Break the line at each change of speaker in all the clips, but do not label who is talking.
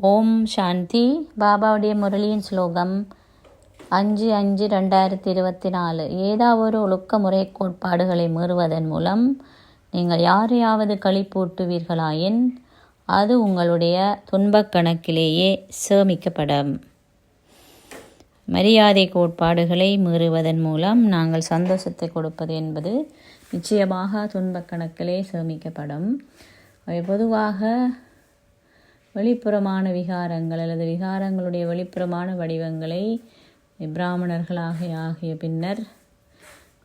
ஓம் சாந்தி. பாபாவுடைய முரளியின் ஸ்லோகம் 5/5/2024. ஏதாவது ஒழுக்க முறை கோட்பாடுகளை மீறுவதன் மூலம் நீங்கள் யாரையாவது களிப்பூட்டுவீர்களாயின் அது உங்களுடைய துன்பக் கணக்கிலேயே சேமிக்கப்படும். மரியாதை கோட்பாடுகளை மீறுவதன் மூலம் நாங்கள் சந்தோஷத்தை கொடுப்பது என்பது நிச்சயமாக துன்பக் கணக்கிலே சேமிக்கப்படும். அவை பொதுவாக வெளிப்புறமான விகாரங்கள் அல்லது விகாரங்களுடைய வெளிப்புறமான வடிவங்களை பிராமணர்களாகிய பின்னர்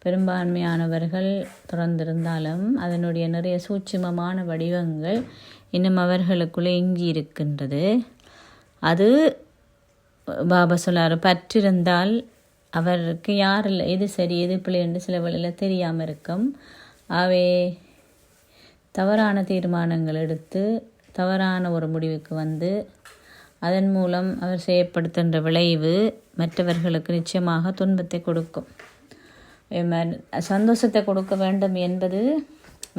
பெரும்பான்மையானவர்கள் தொடர்ந்திருந்தாலும் அதனுடைய நிறைய சூட்சுமமான வடிவங்கள் இன்னும் அவர்களுக்குள்ளே எஞ்சி இருக்கின்றது. அது பாபா சொல்லார், பற்றிருந்தால் அவருக்கு யாரில் எது சரி எது பிள்ளை என்று சில வழியில் தெரியாமல் இருக்கும். அவை தவறான தீர்மானங்கள் எடுத்து தவறான ஒரு முடிவுக்கு வந்து அதன் மூலம் அவர் செய்யப்படுத்துகின்ற விளைவு மற்றவர்களுக்கு நிச்சயமாக துன்பத்தை கொடுக்கும். சந்தோஷத்தை கொடுக்க வேண்டும் என்பது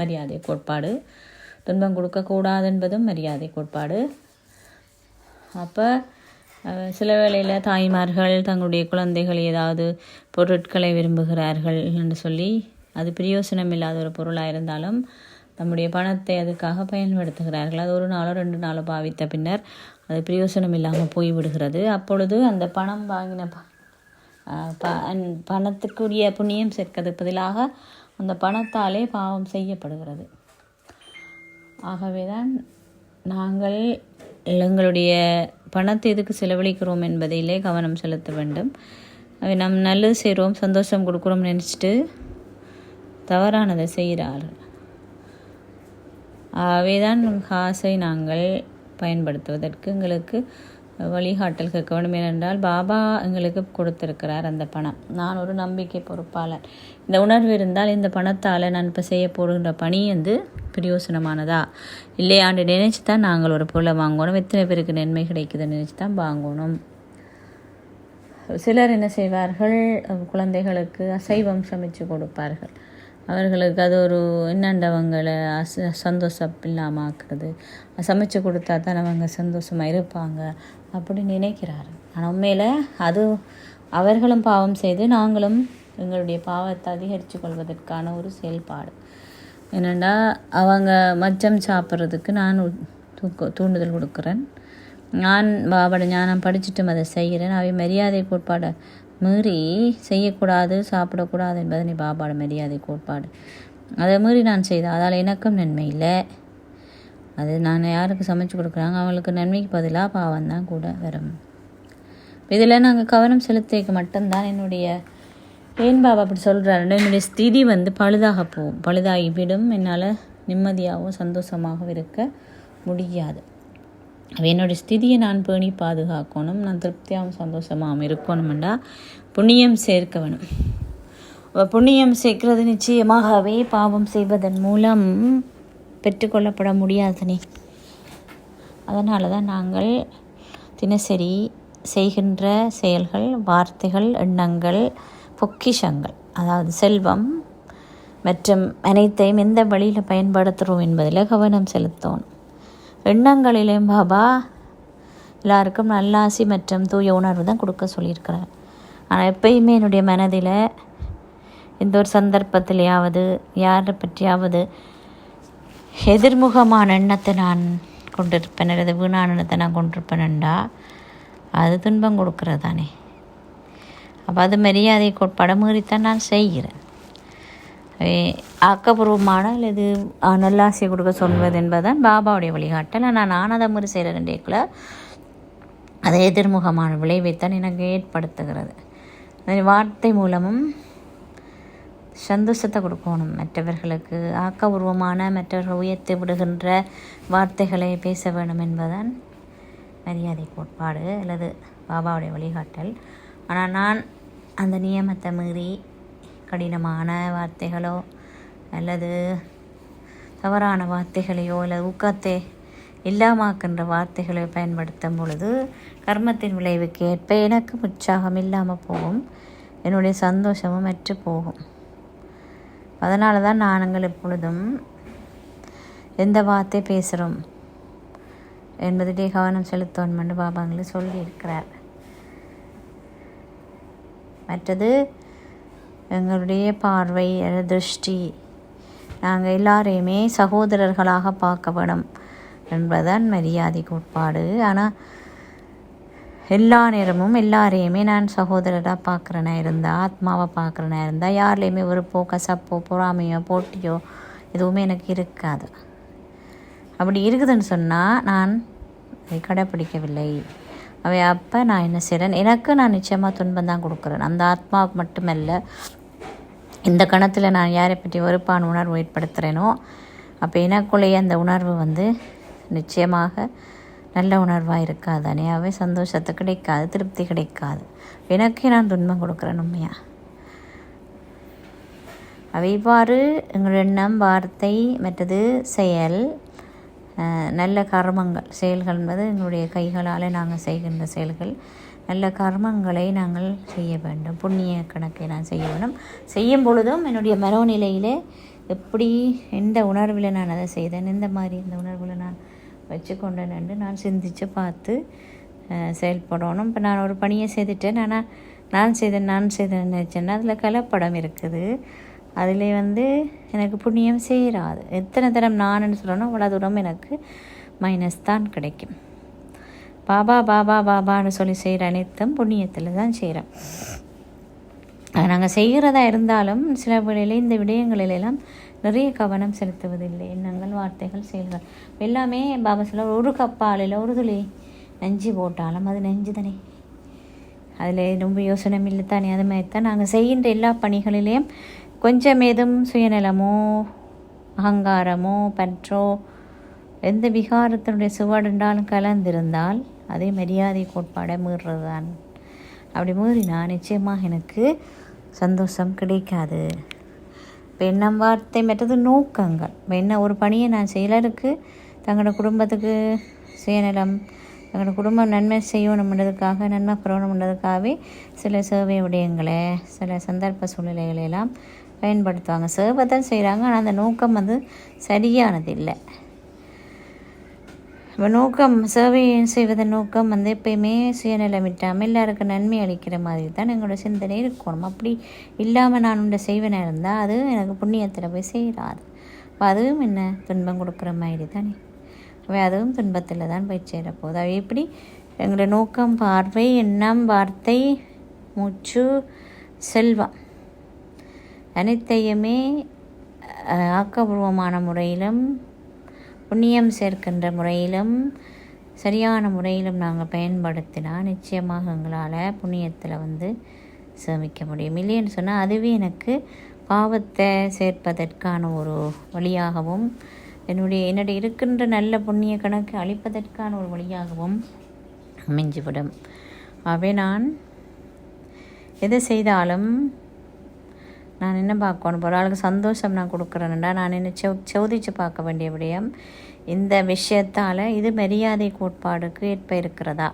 மரியாதை கோட்பாடு, துன்பம் கொடுக்கக்கூடாது என்பதும் மரியாதை கோட்பாடு. அப்போ சில வேளையில் தாய்மார்கள் தங்களுடைய குழந்தைகள் ஏதாவது பொருட்களை விரும்புகிறார்கள் என்று சொல்லி அது பிரயோசனம் இல்லாத ஒரு பொருளாக இருந்தாலும் நம்முடைய பணத்தை அதுக்காக பயன்படுத்துகிறார்கள். அது ஒரு நாளோ 2 நாளோ பாவித்த பின்னர் அது பிரயோசனம் இல்லாமல் போய்விடுகிறது. அப்பொழுது அந்த பணம் வாங்கின பணத்துக்குரிய புண்ணியம் சேர்க்கிறது பதிலாக அந்த பணத்தாலே பாவம் செய்யப்படுகிறது. ஆகவே தான் நாங்கள் எங்களுடைய பணத்தை எதுக்கு செலவழிக்கிறோம் என்பதிலே கவனம் செலுத்த வேண்டும். அவை நாம் நல்லது செய்கிறோம், சந்தோஷம் கொடுக்குறோம் நினச்சிட்டு தவறானதை செய்கிறார்கள். அவைதான் காசை நாங்கள் பயன்படுத்துவதற்கு எங்களுக்கு வழிகாட்டல் கேட்க வேண்டும். ஏனென்றால் பாபா எங்களுக்கு கொடுத்திருக்கிறார் அந்த பணம். நான் ஒரு நம்பிக்கை பொறுப்பாளர். இந்த உணர்வு இருந்தால் இந்த பணத்தால் நான் இப்போ செய்ய போடுகின்ற பணி வந்து பிரயோசனமானதா இல்லையாண்டு நினைச்சு தான் நாங்கள் ஒரு பொருளை வாங்கணும். எத்தனை பேருக்கு நன்மை கிடைக்குதுன்னு நினச்சி தான் வாங்கணும். சிலர் என்ன செய்வார்கள், குழந்தைகளுக்கு அசைவம் சமைச்சு கொடுப்பார்கள். அவர்களுக்கு அது ஒரு என்னண்டவங்களை சந்தோஷம் இல்லாமல் ஆக்குறது. சமைச்சு கொடுத்தா தான் அவங்க சந்தோஷமாக இருப்பாங்க அப்படி நினைக்கிறாரு. ஆனால் உண்மையில் அது அவர்களும் பாவம் செய்து நாங்களும் எங்களுடைய பாவத்தை அதிகரித்து கொள்வதற்கான ஒரு செயல்பாடு. என்னென்னா அவங்க மச்சம் சாப்பிட்றதுக்கு நான் தூண்டுதல் கொடுக்குறேன். நான் பாபாட ஞானம் படிச்சுட்டு அதை செய்கிறேன். அவை மரியாதை கோட்பாடை மீறி செய்யக்கூடாது, சாப்பிடக்கூடாது என்பது பாபாட மரியாதை கோட்பாடு. அதை மீறி நான் செய்தேன், அதால் எனக்கும் நன்மை இல்லை. அது நான் யாருக்கு சமைச்சு கொடுக்குறாங்க அவங்களுக்கு நன்மைக்கு பதிலாக பாவம் தான் கூட வரும். இதில் நாங்கள் கவனம் செலுத்திக்க மட்டும்தான் என்னுடைய ஏன் பாபா அப்படி சொல்கிறாருன்னு என்னுடைய ஸ்திதி வந்து பழுதாகிவிடும். என்னால் நிம்மதியாகவும் சந்தோஷமாகவும் இருக்க முடியாது. என்னுடைய ஸ்திதியை நான் பேணி பாதுகாக்கணும், நான் திருப்தியாகவும் சந்தோஷமாகவும் இருக்கணும்டா புண்ணியம் சேர்க்க வேணும். புண்ணியம் சேர்க்கிறது நிச்சயமாகவே பாவம் செய்வதன் மூலம் பெற்றுக்கொள்ளப்பட முடியாதுனே. அதனால தான் நாங்கள் தினசரி செய்கின்ற செயல்கள், வார்த்தைகள், எண்ணங்கள், பொக்கிஷங்கள், அதாவது செல்வம் மற்றும் அனைத்தையும் எந்த வழியில் பயன்படுத்துகிறோம் என்பதில் கவனம் செலுத்தணும். எண்ணங்களிலேயும் பாபா எல்லாருக்கும் நல்லாசி மற்றும் தூய உணர்வு தான் கொடுக்க சொல்லியிருக்கிறார். ஆனால் எப்பயுமே என்னுடைய மனதில் எந்த ஒரு சந்தர்ப்பத்திலேயாவது யாரை பற்றியாவது எதிர்முகமான எண்ணத்தை நான் கொண்டிருப்பேன் அல்லது வீணான எண்ணத்தை நான் கொண்டிருப்பேன்டா அது துன்பம் கொடுக்கறது தானே. அப்போ அது மரியாதை கோட்பாடை மீறித்தான் நான் செய்கிறேன். ஆக்கப்பூர்வமான அல்லது நல்லாசையை கொடுக்க சொல்வது என்பதுதான் பாபாவுடைய வழிகாட்டல். நான் அதை மாதிரி செய்கிறேன்டேக்குள்ள அதை எதிர்முகமான விளைவைத்தான் எனக்கு ஏற்படுத்துகிறது. வார்த்தை மூலமும் சந்தோஷத்தை கொடுக்கணும் மற்றவர்களுக்கு. ஆக்கப்பூர்வமான மற்றவர்கள் உயர்த்தி விடுகின்ற வார்த்தைகளை பேச வேண்டும் என்பதுதான் மரியாதை கோட்பாடு அல்லது பாபாவுடைய வழிகாட்டல். ஆனால் நான் அந்த நியமத்தை மீறி கடினமான வார்த்தைகளோ அல்லது தவறான வார்த்தைகளையோ அல்லது ஊக்கத்தை இல்லாமாக்கின்ற வார்த்தைகளை பயன்படுத்தும் பொழுது கர்மத்தின் விளைவுக்கு ஏற்ப எனக்கு உற்சாகம் இல்லாமல் போகும், என்னுடைய சந்தோஷமும் அற்று போகும். அதனால தான் நாங்கள் எப்பொழுதும் எந்த வார்த்தை பேசுகிறோம் என்பதிலே கவனம் செலுத்தணும்னு பாபாங்களை சொல்லியிருக்கிறார். மற்றது எங்களுடைய பார்வை திருஷ்டி, நாங்கள் எல்லாரையுமே சகோதரர்களாக பார்க்க வேணும் என்பதுதான் மரியாதை கோட்பாடு. ஆனால் எல்லா நேரமும் எல்லாரையுமே நான் சகோதரராக பார்க்குறேனா இருந்தால், ஆத்மாவை பார்க்குறேனா இருந்தால், யார்லேயுமே வெறுப்போ கசப்போ பொறாமையோ போட்டியோ எதுவுமே எனக்கு இருக்காது. அப்படி இருக்குதுன்னு சொன்னால் நான் அதை கடைப்பிடிக்கவில்லை. அவை அப்போ நான் என்ன செய்கிறேன், எனக்கு நான் நிச்சயமாக துன்பம் தான் கொடுக்குறேன். அந்த ஆத்மாவுக்கு மட்டுமல்ல, இந்த கணத்தில் நான் யாரை பற்றி வெறுப்பான உணர்வு ஏற்படுத்துகிறேனோ அப்போ எனக்குள்ளேயே அந்த உணர்வு நிச்சயமாக நல்ல உணர்வாக இருக்காது. அனையாவே சந்தோஷத்தை கிடைக்காது, திருப்தி கிடைக்காது. எனக்கே நான் துன்பம் கொடுக்குறேன் உண்மையாக. அவை இவ்வாறு எங்கள் எண்ணம், வார்த்தை, மற்றது செயல், நல்ல கர்மங்கள், செயல்கள் என்பது எங்களுடைய கைகளால் நாங்கள் செய்கின்ற செயல்கள். நல்ல கர்மங்களை நாங்கள் செய்ய வேண்டும். புண்ணிய கணக்கை நான் செய்ய வேண்டும். செய்யும் பொழுதும் என்னுடைய மனோநிலையில் எப்படி, எந்த உணர்வில் நான் அதை செய்தேன், எந்த மாதிரி இந்த உணர்வில் நான் வச்சு கொண்டேன் என்று நான் சிந்தித்து பார்த்து செயல்படணும். இப்போ நான் ஒரு பணியை செய்துட்டேன், ஆனால் நான் செய்தேன் நினச்சேன்னா அதில் கலப்படம் இருக்குது. அதில் எனக்கு புண்ணியம் சேராது. எத்தனை தரம் நான் சொல்லணும் அவ்வளோ தூரம் எனக்கு மைனஸ் தான் கிடைக்கும். பாபா பாபா பாபான்னு சொல்லி செய்கிற அனைத்தும் புண்ணியத்தில் தான் செய்கிறோம். அது நாங்கள் செய்கிறதா இருந்தாலும் சில வேளையில் இந்த விடயங்களிலெல்லாம் நிறைய கவனம் செலுத்துவதில்லை. எண்ணங்கள், வார்த்தைகள், செயல்கள் எல்லாமே பாபா சொல்ல, ஒரு கப்பாலில் ஒரு துளி நெஞ்சு போட்டாலும் அது நெஞ்சு தானே, அதில் ரொம்ப யோசனை இல்லை தானே. அது மாதிரி தான் நாங்கள் செய்கின்ற எல்லா பணிகளிலேயும் கொஞ்சம் ஏதும் சுயநலமோ அகங்காரமோ பற்றோ எந்த விகாரத்தினுடைய சுவடுண்டாலும் கலந்திருந்தால் அதே மரியாதை கோட்பாடை மீறுறது தான். அப்படி மீறினா நிச்சயமாக எனக்கு சந்தோஷம் கிடைக்காது. இப்போ எண்ணம், வார்த்தை, மற்றது நோக்கங்கள். என்ன ஒரு பணியை நான் சிலருக்கு தங்களோட குடும்பத்துக்கு சுயநலம், தங்களோட குடும்பம் நன்மை செய்யணும்ன்றதுக்காக, நன்மை பெறணும்ன்றதுக்காகவே சில சேவை விடயங்களை, சில சந்தர்ப்ப சூழ்நிலைகளெல்லாம் பயன்படுத்துவாங்க. சேவை தான் செய்கிறாங்க, ஆனால் அந்த நோக்கம் சரியானது இல்லை. இப்போ நோக்கம், சேவை செய்வதன் நோக்கம் எப்பயுமே சுயநலமிட்டாமல் எல்லாருக்கும் நன்மை அளிக்கிற மாதிரி தான் எங்களோட சிந்தனை இருக்கணும். அப்படி இல்லாமல் நான் உண்ட செய்வனாக இருந்தால் அது எனக்கு புண்ணியத்தில் போய் செய்கிறாது. அப்போ அதுவும் என்ன துன்பம் கொடுக்குற மாதிரி தானே. அவை அதுவும் துன்பத்தில் தான் போய் சேரப்போகுது. அவை எப்படி எங்களோட நோக்கம், பார்வை, எண்ணம், வார்த்தை, மூச்சு, செல்வம் அனைத்தையுமே ஆக்கப்பூர்வமான முறையிலும் புண்ணியம் சேர்க்கின்ற முறையிலும் சரியான முறையிலும் நாங்கள் பயன்படுத்தினால் நிச்சயமாக எங்களால் புண்ணியத்தில் சேமிக்க முடியும். இல்லைன்னு சொன்னால் அதுவே எனக்கு பாவத்தை சேர்ப்பதற்கான ஒரு வழியாகவும் என்னுடைய இருக்கின்ற நல்ல புண்ணிய கணக்கு அளிப்பதற்கான ஒரு வழியாகவும் அமைஞ்சுவிடும். ஆகவே நான் எதை செய்தாலும் நான் என்ன பார்க்கணும், ஒரு ஆளுக்கு சந்தோஷம் நான் கொடுக்குறேன்டா நான் என்ன சோதித்து பார்க்க வேண்டிய விடயம் இந்த விஷயத்தால் இது மரியாதை கோட்பாடுக்கு ஏற்ப இருக்கிறதா.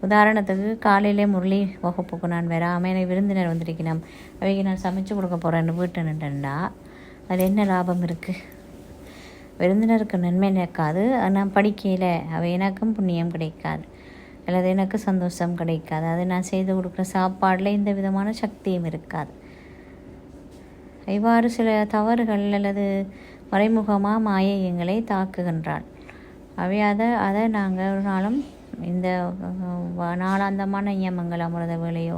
உதாரணத்துக்கு காலையிலே முரளி வகுப்புக்கு நான் வராமல் எனக்கு விருந்தினர் வந்திருக்கணும், அவைக்கு நான் சமைச்சு கொடுக்க போகிறேன்னு வீட்டு நின்றுண்டா அது என்ன லாபம் இருக்குது? விருந்தினருக்கு நன்மை நிற்காது. நான் படிக்கையில் அவை எனக்கும் புண்ணியம் கிடைக்காது, அல்லது எனக்கு சந்தோஷம் கிடைக்காது. அது நான் செய்து கொடுக்குற சாப்பாடில் எந்த விதமான சக்தியும் இருக்காது. இவ்வாறு சில தவறுகள் அல்லது மறைமுகமாக மாயை எங்களை தாக்குகின்றாள். அவை அதை நாங்கள் ஒரு நாளும் இந்த நாளாந்தமான நியமங்கள், அமிர்த வேலையோ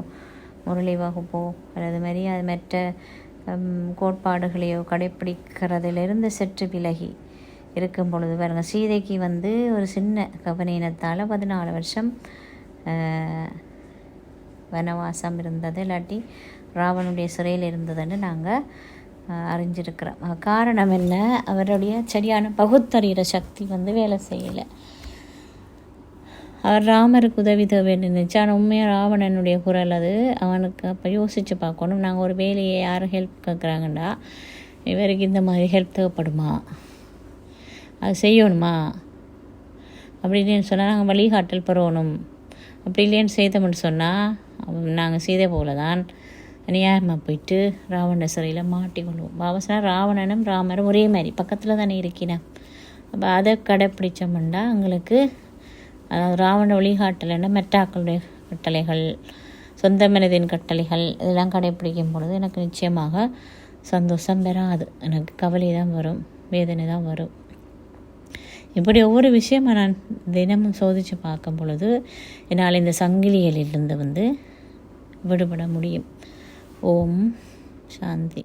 முரளி வகுப்போ அல்லது மாதிரி அது மற்ற கோட்பாடுகளையோ கடைப்பிடிக்கிறதிலிருந்து சற்று விலகி இருக்கும் பொழுது பாருங்க, சீதைக்கு ஒரு சின்ன கவனீனத்தால் 14 வருஷம் வனவாசம் இருந்தது, இல்லாட்டி ராவனுடைய சிறையில் இருந்ததுன்னு நாங்கள் அறிஞ்சிருக்கிறோம். காரணம் என்ன? அவருடைய சரியான பகுத்தறிகிற சக்தி வேலை செய்யலை. அவர் ராமருக்கு உதவி தேவை நினைச்சு, ஆனால் உண்மையாக ராவணனுடைய குரல் அது. அவனுக்கு அப்போ யோசித்து பார்க்கணும், நாங்கள் ஒரு வேலையை யாரும் ஹெல்ப் கேட்குறாங்கண்டா இவருக்கு இந்த மாதிரி ஹெல்ப் தேவைப்படுமா, அது செய்யணுமா அப்படின்னு சொன்னால் நாங்கள் வழிகாட்டல் பெறணும். அப்படி இல்லைன்னு செய்தோம்னு சொன்னால் நாங்கள் செய்த போல தான் அநியாயமாக போயிட்டு ராவண சிறையில் மாட்டிக்கொள்வோம். பாபா ராவணனும் ராமரும் ஒரே மாதிரி பக்கத்தில் தானே இருக்கினேன். அப்போ அதை கடைப்பிடிச்சோம்னா எங்களுக்கு அதாவது ராவண வழிகாட்டலைன்னா மெட்டாக்களுடைய கட்டளைகள், சொந்த மனிதின் கட்டளைகள் இதெல்லாம் கடைப்பிடிக்கும் பொழுது எனக்கு நிச்சயமாக சந்தோஷம் பெறாது. எனக்கு கவலை தான் வரும், வேதனை தான் வரும். இப்படி ஒவ்வொரு விஷயமாக நான் தினமும் சோதித்து பார்க்கும் பொழுது என்னால் இந்த சங்கிலிகளிலிருந்து விடுபட முடியும். ஓம் சாந்தி.